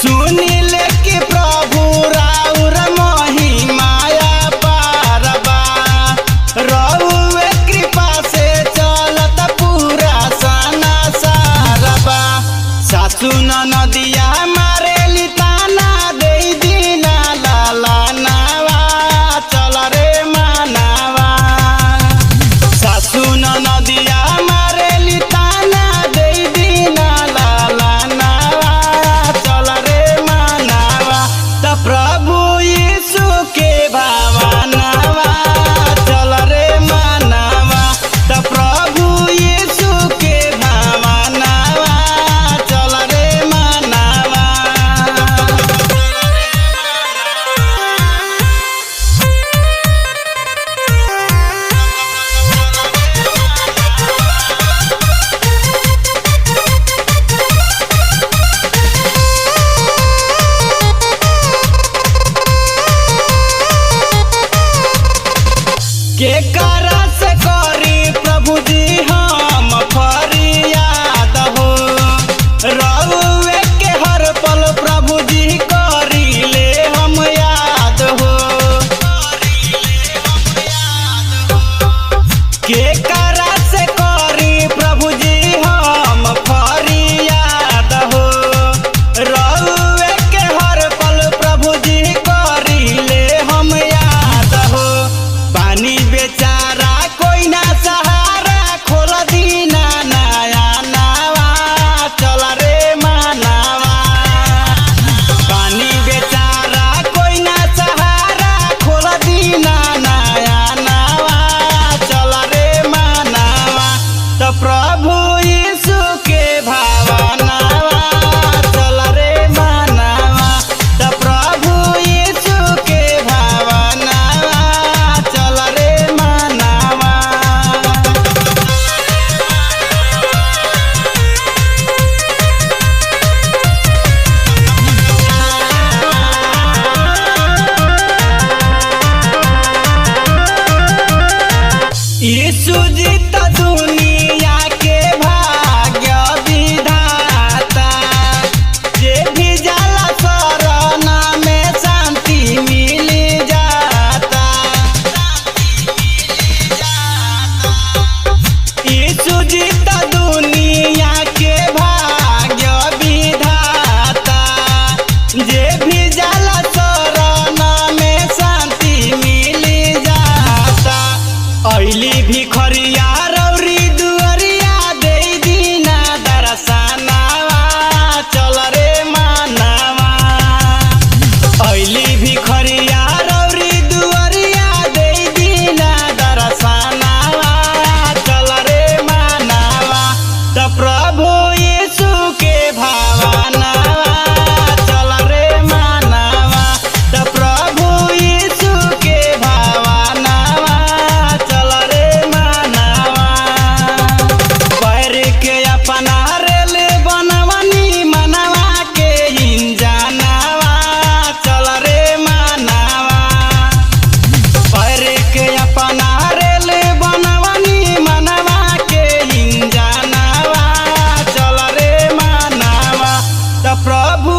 सुनिले कि प्रभु राउर महिमाया पारबा रउए कृपा से चलत पूरा संसारबा। सासु नदिया मारेली ताना दे दीना लाला नावा चल रे मानावा। सासु नदिया मारेली ताना दे दीना लाला नावा चल रे मानावा। त प्रभु यीशु के भावनावा चल रे मानावा। त प्रभु यीशु के भावनावा चल रे मानावा। के करा से करी प्रभु जी हम फरियाद हो रउए के हर पल प्रभु जी करी ले हम याद हो। के करा से करी प्रभु जी हम फरियाद हो रउए के हर पल प्रभु जी करी ले हम याद हो। पानी बेचारा कोई ना सहारा खोल दीना नया नावा चल रे मानावा। पानी बेचारा कोई ना सहारा खोल दीना नया नावा चल रे मानावा। त प्रभु यीशु के भावनावा चल रे मानावा। त प्रभु यीशु के भावनावा चल रे मानावा। यीशु जी त दुनिया के भाग्य विधाता जे भी जाला शरण में शांति मिली जाता। यीशु जी त दुनिया के भाग्य विधाता जे भी जाला शरण में शांति मिली जाता। अइली भिखरिया रौरी दुअरिया दे दीना दर्शनावा चल रे मानावा। अइली भिखरिया रौरी दुअरिया दे दीना दर्शनावा चल रे मानावा। त प्रभु यीशु के भावनावा चल रे मानावा। त प्रभु यीशु के भावनावा चल रे मानावा। पैर के अपना रेल बनवनी मनवा के इंजनावा चल रे मानावा। पैर के अपना रेल बनवनी मनवा के इंजनावा चल रे मानावा। त प्रभु